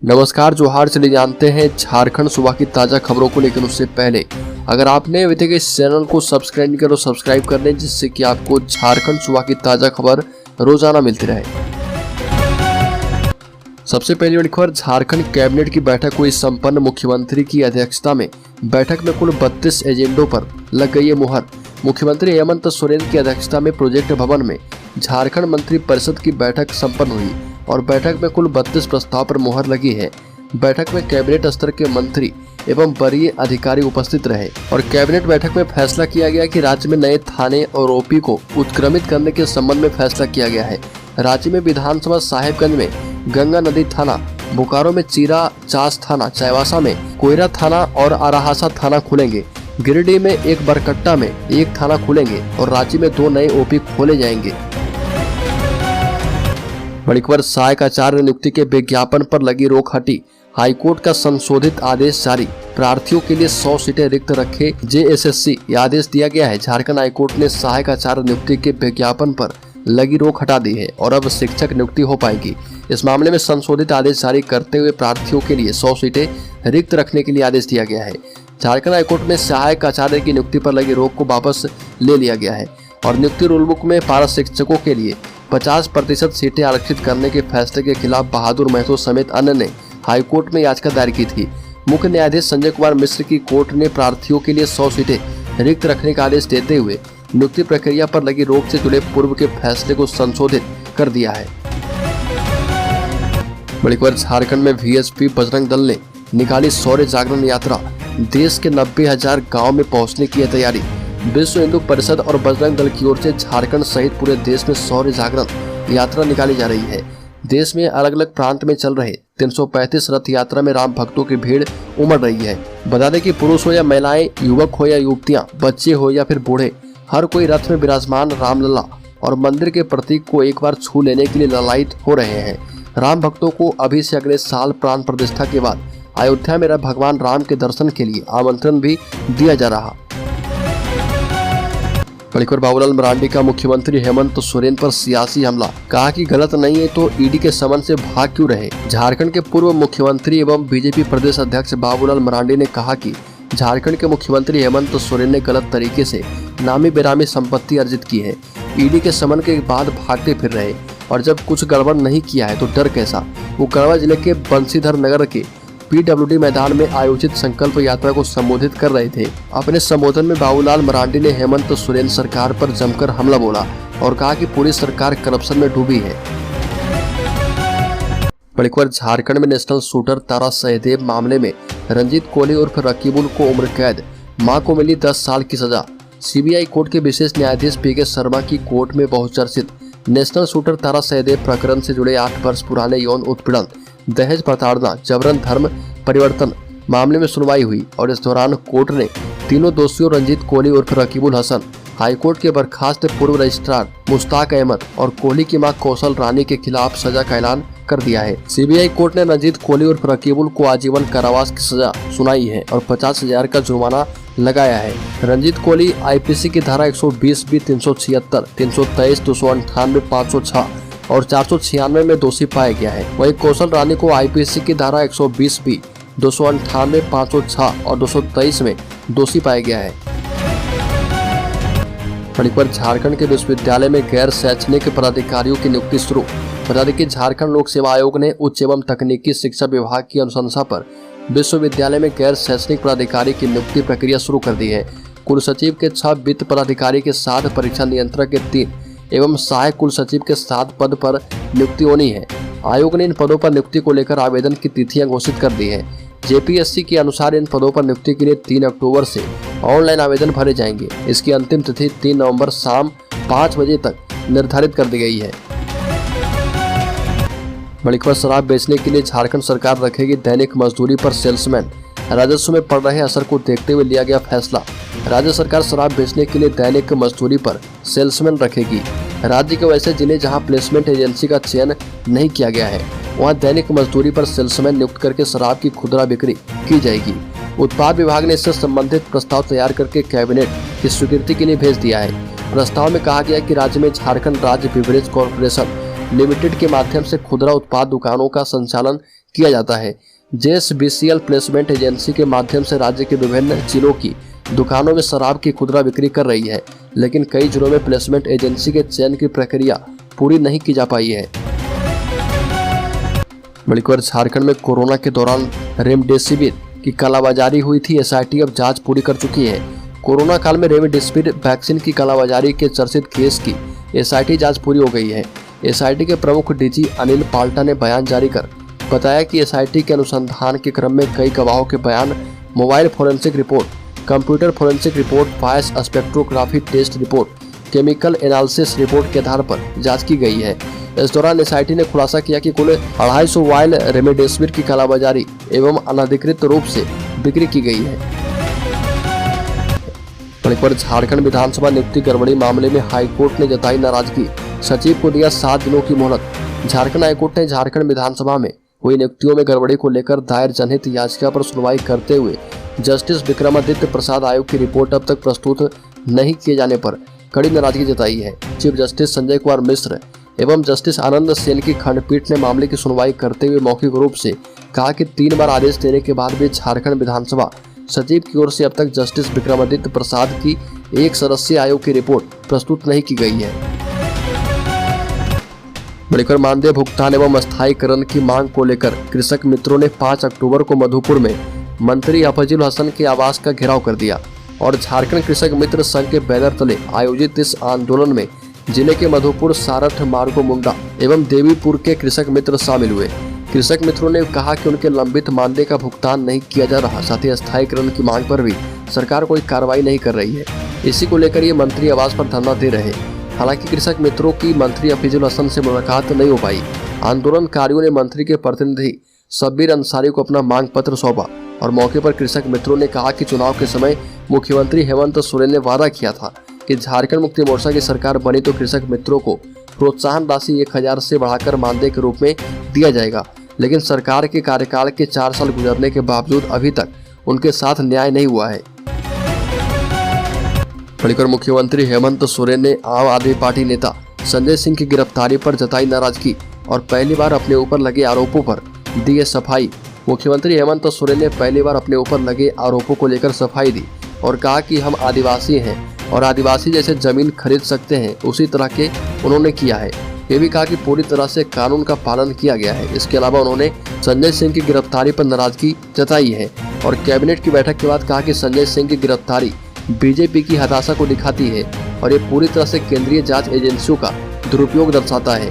नमस्कार, जोहार। चलिए जानते हैं झारखंड सूबा की ताज़ा खबरों को, लेकिन उससे पहले अगर आपने अभी तक इस चैनल को सब्सक्राइब नहीं किया तो सब्सक्राइब कर लें, जिससे कि आपको झारखंड सूबा की ताज़ा खबर रोजाना मिलती रहे। सबसे पहली बड़ी खबर, झारखंड कैबिनेट की बैठक हुई संपन्न। मुख्यमंत्री की अध्यक्षता में बैठक में कुल 32 एजेंडों पर लग गई है मुहर। मुख्यमंत्री हेमंत सोरेन की अध्यक्षता में प्रोजेक्ट भवन में झारखंड मंत्री परिषद की बैठक संपन्न हुई और बैठक में कुल 32 प्रस्ताव पर मुहर लगी है। बैठक में कैबिनेट स्तर के मंत्री एवं वरीय अधिकारी उपस्थित रहे और कैबिनेट बैठक में फैसला किया गया कि राज्य में नए थाने और ओपी को उत्क्रमित करने के संबंध में फैसला किया गया है। राज्य में विधानसभा साहेबगंज में गंगा नदी थाना, बोकारो में चीरा चास थाना, चाईबासा में कोयरा थाना और आराहासा थाना खुलेंगे। गिरिडीह में एक बरकट्टा में एक थाना खुलेंगे और रांची में 2 नए ओपी खोले जाएंगे। बड़ी खबर, सहायक आचार्य नियुक्ति के विज्ञापन पर लगी रोक हटी। हाईकोर्ट का संशोधित आदेश जारी। प्रार्थियों के लिए 100 सीटें रिक्त रखे जेएसएससी, ये आदेश दिया गया है। झारखंड हाईकोर्ट ने सहायक आचार्य नियुक्ति के विज्ञापन पर लगी रोक हटा दी है और अब शिक्षक नियुक्ति हो पाएगी। इस मामले में संशोधित आदेश जारी करते हुए प्रार्थियों के लिए 100 सीटें रिक्त रखने के लिए आदेश दिया गया है। झारखंड हाईकोर्ट में सहायक आचार्य की नियुक्ति पर लगी रोक को वापस ले लिया गया है और नियुक्ति रूल बुक में पारा शिक्षकों के लिए 50% सीटें आरक्षित करने के फैसले के खिलाफ बहादुर महतो समेत अन्य ने हाईकोर्ट में याचिका दायर की थी। मुख्य न्यायाधीश संजय कुमार मिश्र की कोर्ट ने प्रार्थियों के लिए 100 सीटें रिक्त रखने का आदेश देते हुए नियुक्ति प्रक्रिया पर लगी रोक से जुड़े पूर्व के फैसले को संशोधित कर दिया है। बड़ी खबर, झारखंड में वीएसपी बजरंग दल ने निकाली शौर्य जागरण यात्रा। देश के 90,000 गाँव में पहुँचने की है तैयारी। विश्व हिंदू परिषद और बजरंग दल की ओर से झारखंड सहित पूरे देश में शौर्य जागरण यात्रा निकाली जा रही है। देश में अलग अलग प्रांत में चल रहे 335 रथ यात्रा में राम भक्तों की भीड़ उमड़ रही है। बता दें कि पुरुष हो या महिलाएं, युवक हो या युवतियां, बच्चे हो या फिर बूढ़े, हर कोई रथ में विराजमान रामलला और मंदिर के प्रतीक को एक बार छू लेने के लिए ललायित हो रहे हैं। राम भक्तों को अभी से अगले साल प्राण प्रतिष्ठा के बाद अयोध्या में भगवान राम के दर्शन के लिए आमंत्रण भी दिया जा रहा। बड़ी खबर, बाबूलाल मरांडी का मुख्यमंत्री हेमंत सोरेन पर सियासी हमला। कहा कि गलत नहीं है तो ईडी के समन से भाग क्यों रहे। झारखंड के पूर्व मुख्यमंत्री एवं बीजेपी प्रदेश अध्यक्ष बाबूलाल मरांडी ने कहा कि झारखंड के मुख्यमंत्री हेमंत सोरेन ने गलत तरीके से नामी बेरामी संपत्ति अर्जित की है। ईडी के समन के बाद भागते फिर रहे और जब कुछ गड़बड़ नहीं किया है तो डर कैसा। वो गढ़वा जिले के बंशीधर नगर के पीडब्ल्यूडी मैदान में आयोजित संकल्प यात्रा को संबोधित कर रहे थे। अपने संबोधन में बाबूलाल मरांडी ने हेमंत सोरेन सरकार पर जमकर हमला बोला और कहा कि पूरी सरकार करप्शन में डूबी है। बड़ी खबर, झारखंड में नेशनल शूटर तारा सहदेव मामले में रंजीत कोहली उर्फ रकीबुल को उम्र कैद, मां को मिली 10 साल की सजा। सीबीआई कोर्ट के विशेष न्यायाधीश पीके शर्मा की कोर्ट में बहुचर्चित नेशनल शूटर तारा सहदेव प्रकरण से जुड़े 8 वर्ष पुराने यौन उत्पीड़न, दहेज प्रताड़ना, जबरन धर्म परिवर्तन मामले में सुनवाई हुई और इस दौरान कोर्ट ने तीनों दोषियों रंजीत कोहली उर्फ रकीबुल हसन, हाईकोर्ट के बर्खास्त पूर्व रजिस्ट्रार मुश्ताक अहमद और कोहली की मां कौशल रानी के खिलाफ सजा का ऐलान कर दिया है। सीबीआई कोर्ट ने रंजीत कोहली उर्फ रकीबुल को आजीवन कारावास की सजा सुनाई है और 50,000 का जुर्माना लगाया है। रंजीत कोहली आईपीसी की धारा 120B, 376, 323, 298, 506 और 496 में दोषी पाया गया है। वहीं कौशल रानी को आईपीसी की धारा 120B, 298, 506 और 223 में दोषी पाया गया है। बड़ी खबर, झारखंड के विश्वविद्यालय में गैर शैक्षणिक पदाधिकारियों की नियुक्ति शुरू। बता दें कि झारखंड लोक सेवा आयोग ने उच्च एवं तकनीकी शिक्षा विभाग की अनुशंसा पर विश्वविद्यालय में गैर शैक्षणिक पदाधिकारी की नियुक्ति प्रक्रिया शुरू कर दी है। कुल सचिव के 6 वित्त पदाधिकारी के 7, परीक्षा नियंत्रक के 3 एवं सहायक कुल सचिव के 7 पद पर नियुक्ति होनी है। आयोग ने इन पदों पर नियुक्ति को लेकर आवेदन की तिथियां घोषित कर दी है। जेपीएससी के अनुसार इन पदों पर नियुक्ति के लिए 3 अक्टूबर से ऑनलाइन आवेदन भरे जाएंगे। इसकी अंतिम तिथि 3 नवंबर शाम 5 बजे तक निर्धारित कर दी गई है। बड़ी खबर, शराब बेचने के लिए झारखंड सरकार रखेगी दैनिक मजदूरी पर सेल्समैन। राजस्व में पड़ रहे असर को देखते हुए लिया गया फैसला। राज्य सरकार शराब बेचने के लिए दैनिक मजदूरी पर सेल्समैन रखेगी। राज्य के वैसे जिले जहां प्लेसमेंट एजेंसी का चयन नहीं किया गया है, वहां दैनिक मजदूरी पर सेल्समैन नियुक्त करके शराब की खुदरा बिक्री की जाएगी। उत्पाद विभाग ने इससे संबंधित प्रस्ताव तैयार करके कैबिनेट की स्वीकृति के लिए भेज दिया है। प्रस्ताव में कहा गया कि राज्य में झारखंड राज्य बिवरेज कॉर्पोरेशन लिमिटेड के माध्यम से खुदरा उत्पाद दुकानों का संचालन किया जाता है। JSBCL प्लेसमेंट एजेंसी के माध्यम से राज्य के विभिन्न जिलों की दुकानों में शराब की खुदरा बिक्री कर रही है, लेकिन कई जिलों में प्लेसमेंट एजेंसी के चयन की प्रक्रिया पूरी नहीं की जा पाई है। बल्कि झारखंड में कोरोना के दौरान रेमडेसिविर की कालाबाजारी हुई थी। SIT अब जांच पूरी कर चुकी है। कोरोना काल में रेमडेसिविर वैक्सीन की कालाबाजारी के चर्चित केस की SIT जांच पूरी हो गई है। SIT के प्रमुख DG अनिल पाल्टा ने बयान जारी कर बताया कि SIT के अनुसंधान के क्रम में कई गवाहों के बयान, mobile forensic report, computer forensic report, voice spectrography test report, chemical analysis report के आधार पर जांच की गई है। इस दौरान SIT ने खुलासा किया कि कुल 250 वायल रेमडेसिविर की कालाबाजारी एवं अनधिकृत रूप से बिक्री की गई है। पर झारखंड विधानसभा नियुक्ति गड़बड़ी मामले में हाईकोर्ट ने जताई नाराजगी, सचिव को दिया 7 दिनों की मोहलत। झारखंड हाईकोर्ट ने झारखंड विधानसभा में हुई नियुक्तियों में गड़बड़ी को लेकर दायर जनहित याचिका पर सुनवाई करते हुए जस्टिस विक्रमादित्य प्रसाद आयोग की रिपोर्ट अब तक प्रस्तुत नहीं किए जाने पर कड़ी नाराजगी जताई है। चीफ जस्टिस संजय कुमार मिश्र एवं जस्टिस आनंद सेन की खंडपीठ ने मामले की सुनवाई करते हुए मौखिक रूप से कहा कि 3 बार आदेश देने के बाद भी झारखंड विधानसभा सचिव की ओर से अब तक जस्टिस विक्रमादित्य प्रसाद की 1 सदस्यीय आयोग की रिपोर्ट प्रस्तुत नहीं की गई है। बढ़कर मानदेय भुगतान एवं अस्थायीकरण की मांग को लेकर कृषक मित्रों ने 5 अक्टूबर को मधुपुर में मंत्री हफीजुल हसन के आवास का घेराव कर दिया और झारखंड कृषक मित्र संघ के बैनर तले आयोजित इस आंदोलन में जिले के मधुपुर, सारठ, मार्गो मुंडा एवं देवीपुर के कृषक मित्र शामिल हुए। कृषक मित्रों ने कहा कि उनके लंबित मानदेय का भुगतान नहीं किया जा रहा, साथ ही अस्थायीकरण की मांग पर भी सरकार कोई कार्रवाई नहीं कर रही है। इसी को लेकर ये मंत्री आवास पर धरना दे रहे। हालांकि कृषक मित्रों की मंत्री हफीजुल हसन से मुलाकात नहीं हो पाई। आंदोलनकारियों ने मंत्री के प्रतिनिधि शब्बीर अंसारी को अपना मांग पत्र सौंपा और मौके पर कृषक मित्रों ने कहा कि चुनाव के समय मुख्यमंत्री हेमंत सोरेन ने वादा किया था कि झारखंड मुक्ति मोर्चा की सरकार बनी तो कृषक मित्रों को प्रोत्साहन राशि 1000 से बढ़ाकर मानदेय के रूप में दिया जाएगा, लेकिन सरकार के कार्यकाल के 4 साल गुजरने के बावजूद अभी तक उनके साथ न्याय नहीं हुआ है। बढ़कर मुख्यमंत्री हेमंत सोरेन ने आम आदमी पार्टी नेता संजय सिंह की गिरफ्तारी पर जताई नाराजगी और पहली बार अपने ऊपर लगे आरोपों पर दी सफाई। मुख्यमंत्री हेमंत सोरेन ने पहली बार अपने ऊपर लगे आरोपों को लेकर सफाई दी और कहा कि हम आदिवासी हैं और आदिवासी जैसे जमीन खरीद सकते हैं, उसी तरह के उन्होंने किया है। ये भी कहा कि पूरी तरह से कानून का पालन किया गया है। इसके अलावा उन्होंने संजय सिंह की गिरफ्तारी पर नाराजगी जताई है और कैबिनेट की बैठक के बाद कहा कि संजय सिंह की गिरफ्तारी बीजेपी की हताशा को दिखाती है और ये पूरी तरह से केंद्रीय जांच एजेंसियों का दुरुपयोग दर्शाता है।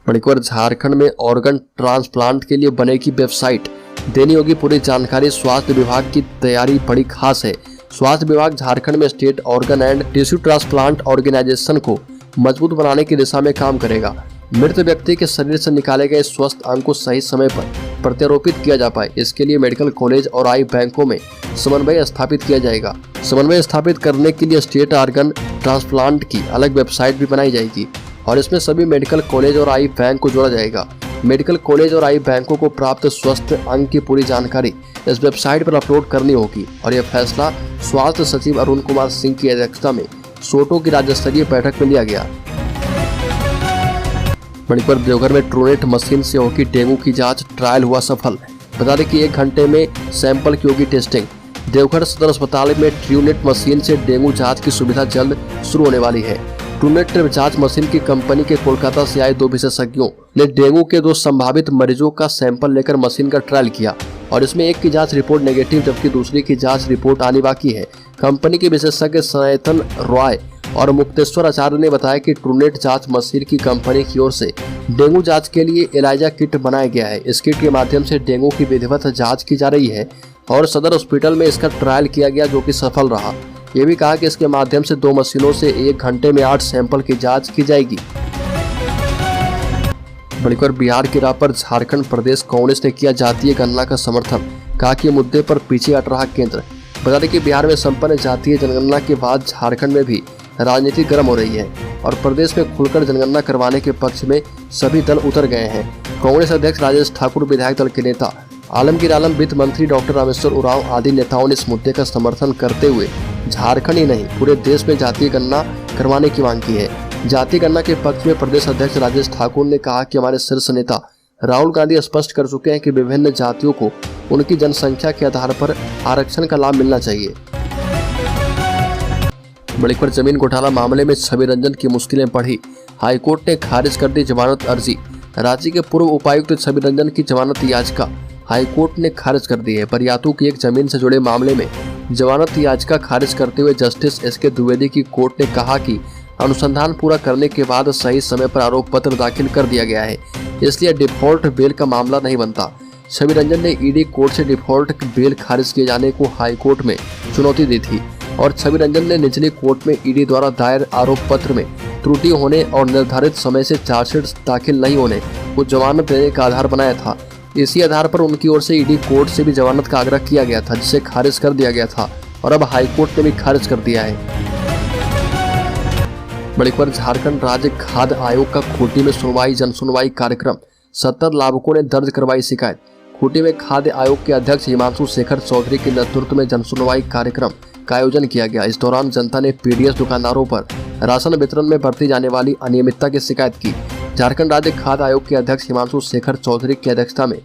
मणिपुर झारखंड में ऑर्गन ट्रांसप्लांट के लिए बनेगी वेबसाइट, देनी होगी पूरी जानकारी। स्वास्थ्य विभाग की तैयारी बड़ी खास है। स्वास्थ्य विभाग झारखंड में state organ and tissue transplant organisation को मजबूत बनाने की दिशा में काम करेगा। मृत व्यक्ति के शरीर से निकाले गए स्वस्थ अंग को सही समय पर प्रत्यारोपित किया जा पाए, इसके लिए मेडिकल कॉलेज और आई बैंकों में समन्वय स्थापित किया जाएगा। समन्वय स्थापित करने के लिए स्टेट ऑर्गन ट्रांसप्लांट की अलग वेबसाइट भी बनाई जाएगी और इसमें सभी मेडिकल कॉलेज और आई बैंक को जोड़ा जाएगा। मेडिकल कॉलेज और आई बैंकों को प्राप्त स्वस्थ अंग की पूरी जानकारी इस वेबसाइट पर अपलोड करनी होगी और यह फैसला स्वास्थ्य सचिव अरुण कुमार सिंह की अध्यक्षता में सोटो की राज्य स्तरीय बैठक में लिया गया। मणिपुर देवघर में ट्रूनेट मशीन से होगी डेंगू की जांच, ट्रायल हुआ सफल। बता दें कि 1 घंटे में सैंपल की होगी टेस्टिंग। देवघर सदर अस्पताल में ट्रूनेट मशीन से डेंगू जांच की सुविधा जल्द शुरू होने वाली है। ट्रूनेट जांच मशीन की कंपनी के कोलकाता से आए 2 विशेषज्ञों ने डेंगू के 2 संभावित मरीजों का सैंपल लेकर मशीन का ट्रायल किया और इसमें एक की जांच रिपोर्ट नेगेटिव जबकि दूसरी की जांच रिपोर्ट आनी बाकी है। कंपनी के विशेषज्ञ सनातन रॉय और मुक्तेश्वर आचार्य ने बताया कि ट्रूनेट जांच मशीन की कंपनी की ओर से डेंगू जांच के लिए एलाइजा किट बनाया गया है। इस किट के माध्यम से डेंगू की विधिवत जांच की जा रही है और सदर हॉस्पिटल में इसका ट्रायल किया गया जो कि सफल रहा। ये भी कहा कि इसके माध्यम से 2 मशीनों से 1 घंटे में 8 सैंपल की जांच की जाएगी। बढ़कर बिहार की राह पर झारखंड प्रदेश कांग्रेस ने किया जातीय गणना का समर्थन, कहा कि मुद्दे पर पीछे हट रहा केंद्र। बता दें कि बिहार में संपन्न जातीय जनगणना के बाद झारखंड में भी राजनीति गर्म हो रही है और प्रदेश में खुलकर जनगणना करवाने के पक्ष में सभी दल उतर गए हैं। कांग्रेस अध्यक्ष राजेश ठाकुर, विधायक दल के नेता आलमगीर आलम, वित्त मंत्री डॉक्टर रामेश्वर उरांव आदि नेताओं ने इस मुद्दे का समर्थन करते हुए झारखंड ही नहीं पूरे देश में जातीय गणना करवाने की मांग की है। जातीय गणना के पक्ष में प्रदेश अध्यक्ष राजेश ठाकुर ने कहा कि हमारे शीर्ष नेता राहुल गांधी स्पष्ट कर चुके हैं कि विभिन्न जातियों को उनकी जनसंख्या के आधार पर आरक्षण का लाभ मिलना चाहिए। बड़ी खबर, जमीन घोटाला मामले में छवि रंजन की मुश्किलें बढ़ी, हाईकोर्ट ने खारिज कर दी जमानत अर्जी। राज्य के पूर्व उपायुक्त छवि रंजन की जमानत याचिका हाईकोर्ट ने खारिज कर दी है। बरियातू की एक जमीन से जुड़े मामले में जमानत याचिका खारिज करते हुए जस्टिस एस.के. द्विवेदी की कोर्ट ने कहा कि अनुसंधान पूरा करने के बाद सही समय पर आरोप पत्र दाखिल कर दिया गया है, इसलिए डिफॉल्ट बेल का मामला नहीं बनता। छवि रंजन ने ईडी कोर्ट से डिफॉल्ट बेल खारिज किए जाने को हाईकोर्ट में चुनौती दी थी और छवि रंजन ने निचली कोर्ट में ईडी द्वारा दायर आरोप पत्र में त्रुटि होने और निर्धारित समय से चार्जशीट दाखिल नहीं होने को जमानत देने का आधार बनाया था। इसी आधार पर उनकी ओर से ईडी कोर्ट से भी जमानत का आग्रह किया गया था, जिसे खारिज कर दिया गया था और अब हाईकोर्ट ने भी खारिज कर दिया है। बड़ी खबर, झारखंड राज्य खाद्य आयोग का खूंटी में सुनवाई जन सुनवाई कार्यक्रम, 70 लाभुकों ने दर्ज करवाई शिकायत। खूंटी में खाद्य आयोग के अध्यक्ष हिमांशु शेखर चौधरी के नेतृत्व में जन सुनवाई कार्यक्रम का आयोजन किया गया। इस दौरान जनता ने पीडीएस दुकानदारों पर राशन वितरण में बरती जाने वाली अनियमितता की शिकायत की। झारखंड राज्य खाद्य आयोग के अध्यक्ष हिमांशु शेखर चौधरी की अध्यक्षता में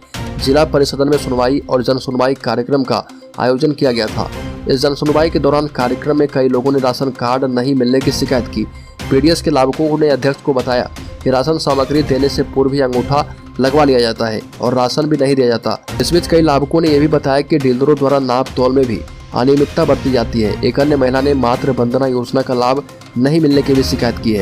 जिला परिषद में सुनवाई और जन सुनवाई कार्यक्रम का आयोजन किया गया था। इस जन सुनवाई के दौरान कार्यक्रम में कई लोगों ने राशन कार्ड नहीं मिलने की शिकायत की। पीडीएस के लाभुकों ने अध्यक्ष को बताया कि राशन सामग्री देने से पूर्व ही अंगूठा लगवा लिया जाता है और राशन भी नहीं दिया जाता। इस बीच कई लाभुकों ने यह भी बताया कि डीलरों द्वारा नाप तौल में भी अनियमितता बरती जाती है। एक अन्य महिला ने मातृ वंदना योजना का लाभ नहीं मिलने की भी शिकायत की है।